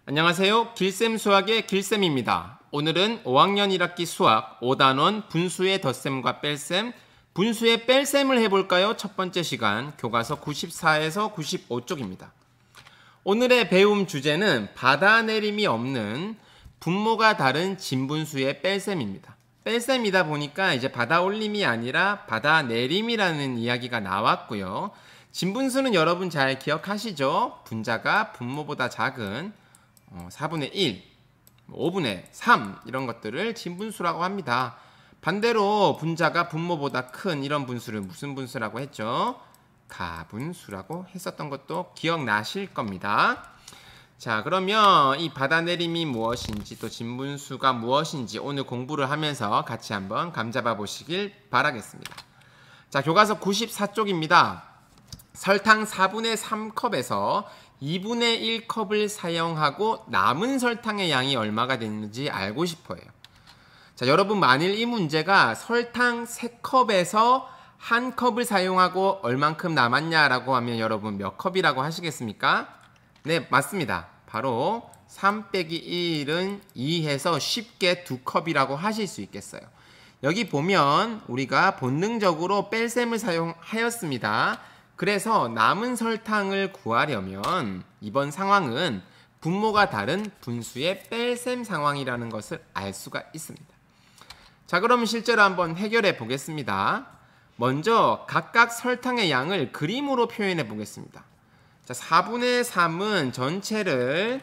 안녕하세요. 길쌤 수학의 길쌤입니다. 오늘은 5학년 1학기 수학 5단원 분수의 덧셈과 뺄셈, 분수의 뺄셈을 해볼까요? 첫 번째 시간 교과서 94에서 95쪽입니다. 오늘의 배움 주제는 받아내림이 없는 분모가 다른 진분수의 뺄셈입니다. 뺄셈이다 보니까 이제 받아올림이 아니라 받아내림이라는 이야기가 나왔고요. 진분수는 여러분 잘 기억하시죠? 분자가 분모보다 작은 4분의 1, 5분의 3 이런 것들을 진분수라고 합니다. 반대로 분자가 분모보다 큰 이런 분수를 무슨 분수라고 했죠? 가분수라고 했었던 것도 기억나실 겁니다. 자, 그러면 이 받아내림이 무엇인지 또 진분수가 무엇인지 오늘 공부를 하면서 같이 한번 감잡아 보시길 바라겠습니다. 자, 교과서 94쪽입니다. 설탕 4분의 3컵에서 2분의 1컵을 사용하고 남은 설탕의 양이 얼마가 됐는지 알고 싶어요. 자, 여러분 만일 이 문제가 설탕 3컵에서 1컵을 사용하고 얼만큼 남았냐라고 하면 여러분 몇 컵이라고 하시겠습니까? 네, 맞습니다. 바로 3 빼기 1은 2해서 쉽게 2컵이라고 하실 수 있겠어요. 여기 보면 우리가 본능적으로 뺄셈을 사용하였습니다. 그래서 남은 설탕을 구하려면 이번 상황은 분모가 다른 분수의 뺄셈 상황이라는 것을 알 수가 있습니다. 자, 그럼 실제로 한번 해결해 보겠습니다. 먼저 각각 설탕의 양을 그림으로 표현해 보겠습니다. 자, 4분의 3은 전체를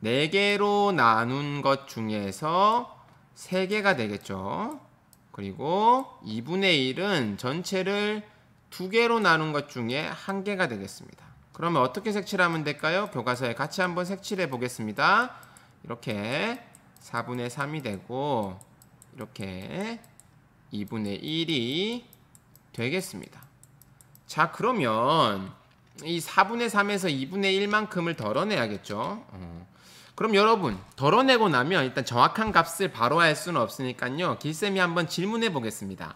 4개로 나눈 것 중에서 3개가 되겠죠. 그리고 2분의 1은 전체를 2개로 나눈 것 중에 1개가 되겠습니다. 그러면 어떻게 색칠하면 될까요? 교과서에 같이 한번 색칠해 보겠습니다. 이렇게 4분의 3이 되고 이렇게 2분의 1이 되겠습니다. 자, 그러면 이 4분의 3에서 2분의 1만큼을 덜어내야겠죠. 그럼 여러분 덜어내고 나면 일단 정확한 값을 바로 알 수는 없으니까요. 길쌤이 한번 질문해 보겠습니다.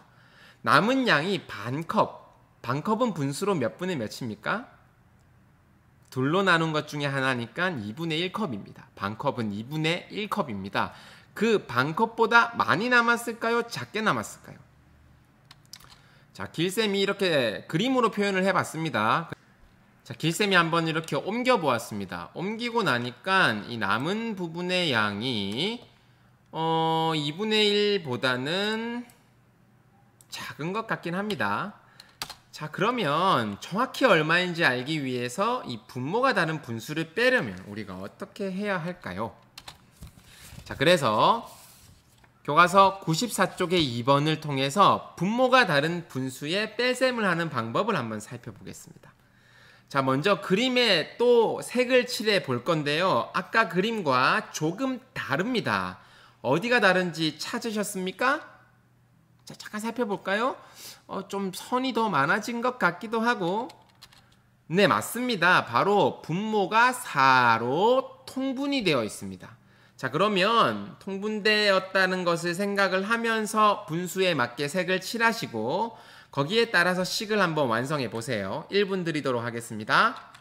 남은 양이 반컵은 분수로 몇 분의 몇입니까? 둘로 나눈 것 중에 하나니까 2분의 1컵입니다. 반컵은 2분의 1컵입니다. 그 반컵보다 많이 남았을까요? 작게 남았을까요? 자, 길쌤이 이렇게 그림으로 표현을 해봤습니다. 자, 길쌤이 한번 이렇게 옮겨 보았습니다. 옮기고 나니까 이 남은 부분의 양이 2분의 1보다는 작은 것 같긴 합니다. 자, 그러면 정확히 얼마인지 알기 위해서 이 분모가 다른 분수를 빼려면 우리가 어떻게 해야 할까요? 자, 그래서 교과서 94쪽의 2번을 통해서 분모가 다른 분수의 뺄셈을 하는 방법을 한번 살펴보겠습니다. 자, 먼저 그림에 또 색을 칠해 볼 건데요. 아까 그림과 조금 다릅니다. 어디가 다른지 찾으셨습니까? 자, 잠깐 살펴볼까요? 좀 선이 더 많아진 것 같기도 하고. 네, 맞습니다. 바로 분모가 4로 통분이 되어 있습니다. 자, 그러면 통분되었다는 것을 생각을 하면서 분수에 맞게 색을 칠하시고 거기에 따라서 식을 한번 완성해 보세요. 1분 드리도록 하겠습니다.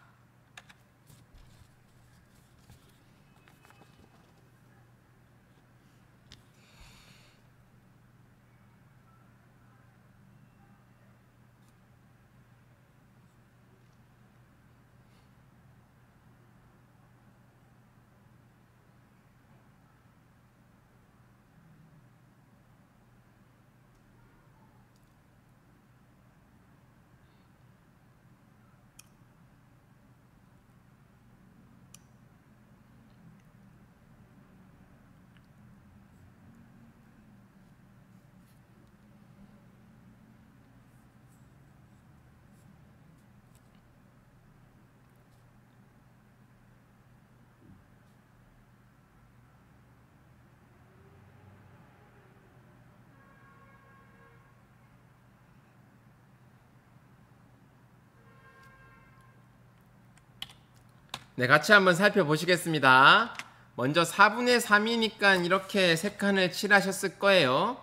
네, 같이 한번 살펴보시겠습니다. 먼저 4분의 3이니까 이렇게 색칸을 칠하셨을 거예요.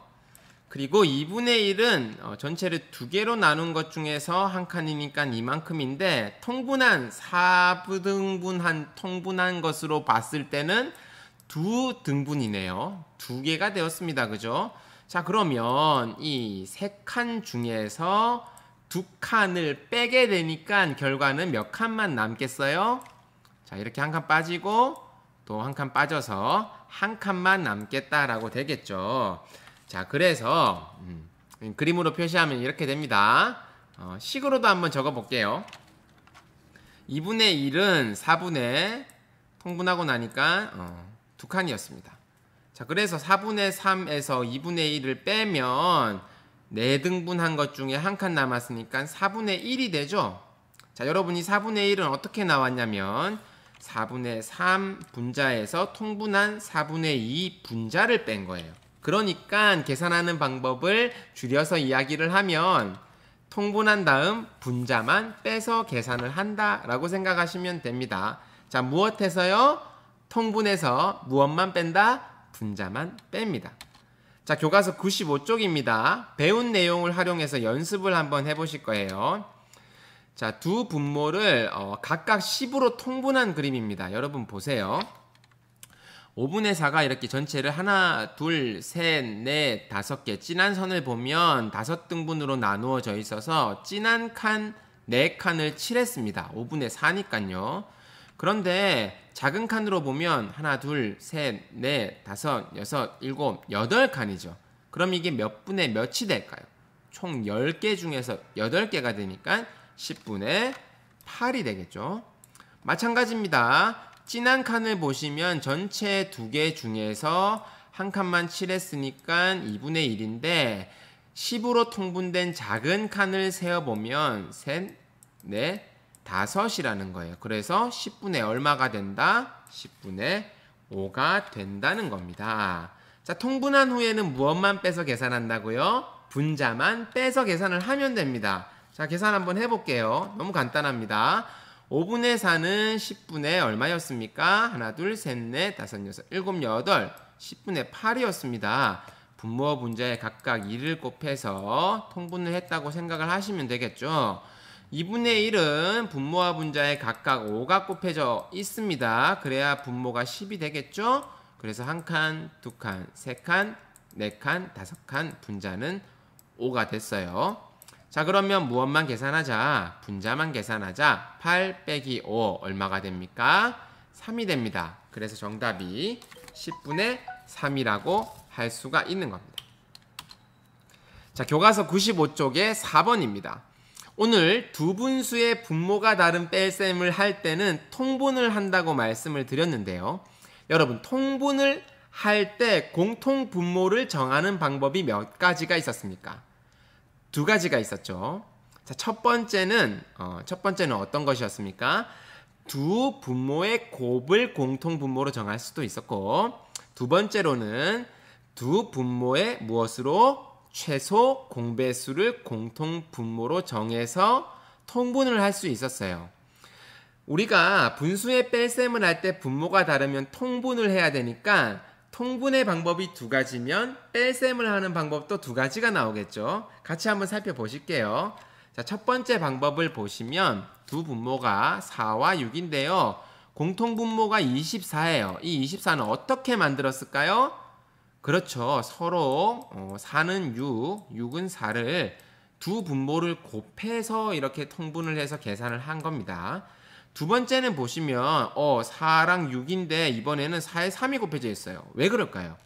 그리고 2분의 1은 전체를 두 개로 나눈 것 중에서 한 칸이니까 이만큼인데 통분한 4등분한 통분한 것으로 봤을 때는 두 등분이네요. 두 개가 되었습니다. 그죠? 자, 그러면 이 세 칸 중에서 두 칸을 빼게 되니까 결과는 몇 칸만 남겠어요? 자, 이렇게 한 칸 빠지고 또 한 칸 빠져서 한 칸만 남겠다라고 되겠죠. 자, 그래서 그림으로 표시하면 이렇게 됩니다. 식으로도 한번 적어 볼게요. 2분의 1은 4분의 통분하고 나니까 두 칸이었습니다. 자, 그래서 4분의 3에서 2분의 1을 빼면 4등분한 것 중에 한 칸 남았으니까 4분의 1이 되죠. 자, 여러분이 4분의 1은 어떻게 나왔냐면 4분의 3 분자에서 통분한 4분의 2 분자를 뺀 거예요. 그러니까 계산하는 방법을 줄여서 이야기를 하면 통분한 다음 분자만 빼서 계산을 한다라고 생각하시면 됩니다. 자, 무엇해서요? 통분해서 무엇만 뺀다? 분자만 뺍니다. 자, 교과서 95쪽입니다. 배운 내용을 활용해서 연습을 한번 해보실 거예요. 자, 두 분모를 각각 10으로 통분한 그림입니다. 여러분 보세요. 5분의 4가 이렇게 전체를 하나, 둘, 셋, 넷, 5개 진한 선을 보면 5등분으로 나누어져 있어서 진한 칸 4칸을 칠했습니다. 5분의 4니까요. 그런데 작은 칸으로 보면 하나, 둘, 셋, 넷, 5, 6, 7, 8칸이죠. 그럼 이게 몇 분의 몇이 될까요? 총 10개 중에서 8개가 되니까 10분의 8이 되겠죠. 마찬가지입니다. 진한 칸을 보시면 전체 2개 중에서 한 칸만 칠했으니까 2분의 1인데 10으로 통분된 작은 칸을 세어보면 셋, 넷, 5이라는 거예요. 그래서 10분의 얼마가 된다? 10분의 5가 된다는 겁니다. 자, 통분한 후에는 무엇만 빼서 계산한다고요? 분자만 빼서 계산을 하면 됩니다. 자, 계산 한번 해볼게요. 너무 간단합니다. 5분의 4는 10분의 얼마였습니까? 하나, 둘, 셋, 넷, 5, 6, 7, 8, 10분의 8이었습니다. 분모와 분자에 각각 2를 곱해서 통분을 했다고 생각을 하시면 되겠죠. 2분의 1은 분모와 분자에 각각 5가 곱해져 있습니다. 그래야 분모가 10이 되겠죠. 그래서 한 칸, 두 칸, 세 칸, 네 칸, 5칸 분자는 5가 됐어요. 자, 그러면 무엇만 계산하자? 분자만 계산하자. 8 빼기 5 얼마가 됩니까? 3이 됩니다. 그래서 정답이 10분의 3이라고 할 수가 있는 겁니다. 자, 교과서 95쪽에 4번입니다. 오늘 두 분수의 분모가 다른 뺄셈을 할 때는 통분을 한다고 말씀을 드렸는데요. 여러분, 통분을 할 때 공통 분모를 정하는 방법이 몇 가지가 있었습니까? 두 가지가 있었죠. 자, 첫 번째는 어떤 것이었습니까? 두 분모의 곱을 공통 분모로 정할 수도 있었고, 두 번째로는 두 분모의 무엇으로 최소 공배수를 공통 분모로 정해서 통분을 할 수 있었어요. 우리가 분수의 뺄셈을 할 때 분모가 다르면 통분을 해야 되니까 통분의 방법이 두 가지면 뺄셈을 하는 방법도 두 가지가 나오겠죠. 같이 한번 살펴보실게요. 자, 첫 번째 방법을 보시면 두 분모가 4와 6인데요. 공통 분모가 24예요. 이 24는 어떻게 만들었을까요? 그렇죠. 서로 4는 6, 6은 4를 두 분모를 곱해서 이렇게 통분을 해서 계산을 한 겁니다. 두 번째는 보시면 4랑 6인데 이번에는 4에 3이 곱해져 있어요. 왜 그럴까요?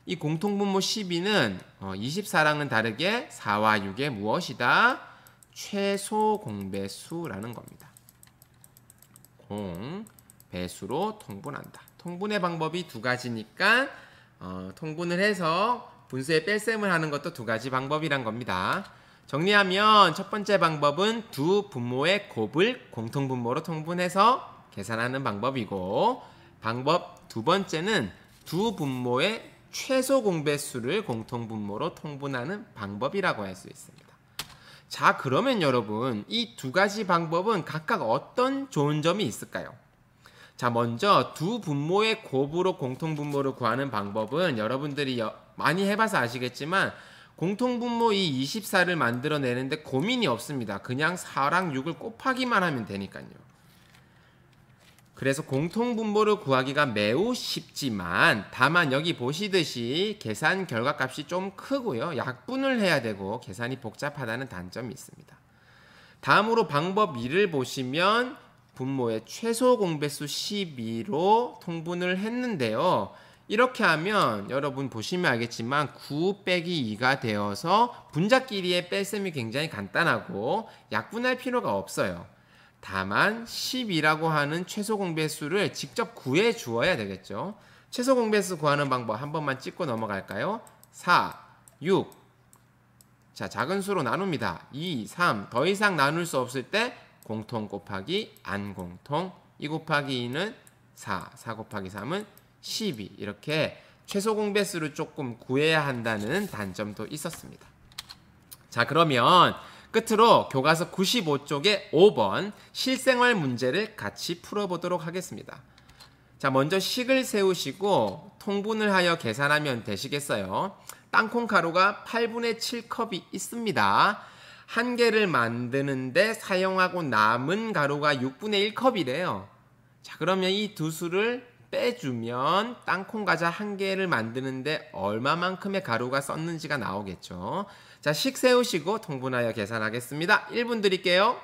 이 공통분모 12는 24랑은 다르게 4와 6의 무엇이다? 최소 공배수라는 겁니다. 공배수로 통분한다. 통분의 방법이 두 가지니까 통분을 해서 분수의 뺄셈을 하는 것도 두 가지 방법이란 겁니다. 정리하면 첫 번째 방법은 두 분모의 곱을 공통분모로 통분해서 계산하는 방법이고, 방법 두 번째는 두 분모의 최소 공배수를 공통분모로 통분하는 방법이라고 할 수 있습니다. 자, 그러면 여러분, 이 두 가지 방법은 각각 어떤 좋은 점이 있을까요? 자, 먼저 두 분모의 곱으로 공통분모를 구하는 방법은 여러분들이 많이 해봐서 아시겠지만 공통분모 이 24를 만들어내는데 고민이 없습니다. 그냥 4랑 6을 곱하기만 하면 되니까요. 그래서 공통분모를 구하기가 매우 쉽지만 다만 여기 보시듯이 계산 결과값이 좀 크고요. 약분을 해야 되고 계산이 복잡하다는 단점이 있습니다. 다음으로 방법 2를 보시면 분모의 최소 공배수 12로 통분을 했는데요. 이렇게 하면 여러분 보시면 알겠지만 9 빼기 2가 되어서 분자끼리의 뺄셈이 굉장히 간단하고 약분할 필요가 없어요. 다만 12라고 하는 최소 공배수를 직접 구해 주어야 되겠죠. 최소 공배수 구하는 방법 한 번만 찍고 넘어갈까요? 4, 6. 자, 작은 수로 나눕니다. 2, 3. 더 이상 나눌 수 없을 때 공통 곱하기 안 공통. 2 곱하기 2는 4, 4 곱하기 3은 12. 이렇게 최소 공배수를 조금 구해야 한다는 단점도 있었습니다. 자, 그러면 끝으로 교과서 95쪽의 5번 실생활 문제를 같이 풀어보도록 하겠습니다. 자, 먼저 식을 세우시고 통분을 하여 계산하면 되시겠어요. 땅콩 가루가 8분의 7컵이 있습니다. 한 개를 만드는데 사용하고 남은 가루가 6분의 1컵이래요. 자, 그러면 이 두 수를 빼주면 땅콩 과자 한 개를 만드는데 얼마만큼의 가루가 썼는지가 나오겠죠. 자, 식 세우시고 통분하여 계산하겠습니다. 1분 드릴게요.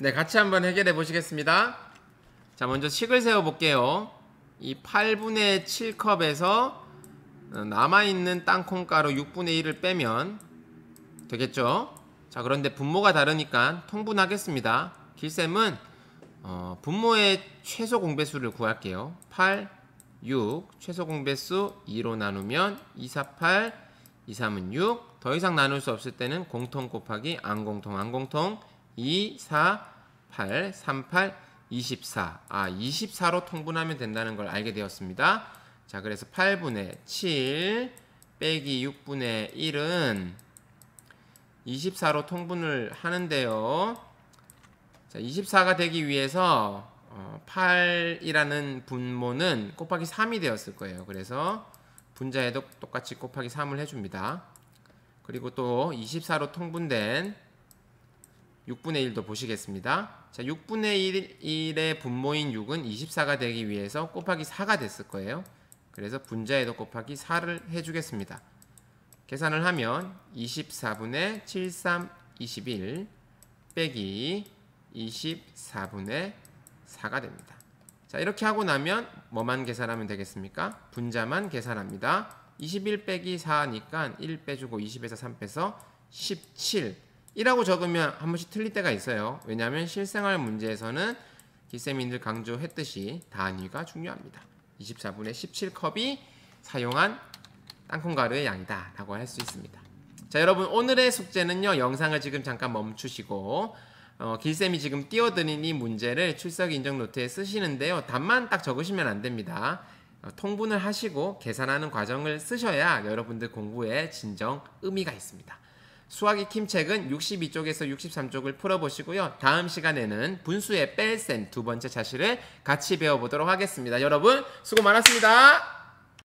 네, 같이 한번 해결해 보시겠습니다. 자, 먼저 식을 세워 볼게요. 이 8분의 7컵에서 남아있는 땅콩가루 6분의 1을 빼면 되겠죠. 자, 그런데 분모가 다르니까 통분하겠습니다. 길셈은 분모의 최소 공배수를 구할게요. 8, 6, 최소 공배수 2로 나누면 2, 4, 8, 2, 3은 6. 더 이상 나눌 수 없을 때는 공통 곱하기 안 공통 2, 4, 8, 3, 8, 24. 24로 통분하면 된다는 걸 알게 되었습니다. 자, 그래서 8분의 7 빼기 6분의 1은 24로 통분을 하는데요. 자, 24가 되기 위해서 8이라는 분모는 곱하기 3이 되었을 거예요. 그래서 분자에도 똑같이 곱하기 3을 해줍니다. 그리고 또 24로 통분된 6분의 1도 보시겠습니다. 자, 6분의 1의 분모인 6은 24가 되기 위해서 곱하기 4가 됐을 거예요. 그래서 분자에도 곱하기 4를 해주겠습니다. 계산을 하면 24분의 73, 21 빼기 24분의 4가 됩니다. 자, 이렇게 하고 나면 뭐만 계산하면 되겠습니까? 분자만 계산합니다. 21 빼기 4니까 1 빼주고 20에서 3 빼서 17. 1하고 적으면 한 번씩 틀릴 때가 있어요. 왜냐하면 실생활 문제에서는 기쌤인들 강조했듯이 단위가 중요합니다. 24분의 17컵이 사용한 땅콩가루의 양이다 라고 할 수 있습니다. 자, 여러분 오늘의 숙제는요, 영상을 지금 잠깐 멈추시고 길쌤이 지금 띄워드린 이 문제를 출석 인정 노트에 쓰시는데요, 답만 딱 적으시면 안 됩니다. 통분을 하시고 계산하는 과정을 쓰셔야 여러분들 공부에 진정 의미가 있습니다. 수학 익힘책은 62쪽에서 63쪽을 풀어보시고요. 다음 시간에는 분수의 뺄셈 두 번째 차시를 같이 배워보도록 하겠습니다. 여러분 수고 많았습니다.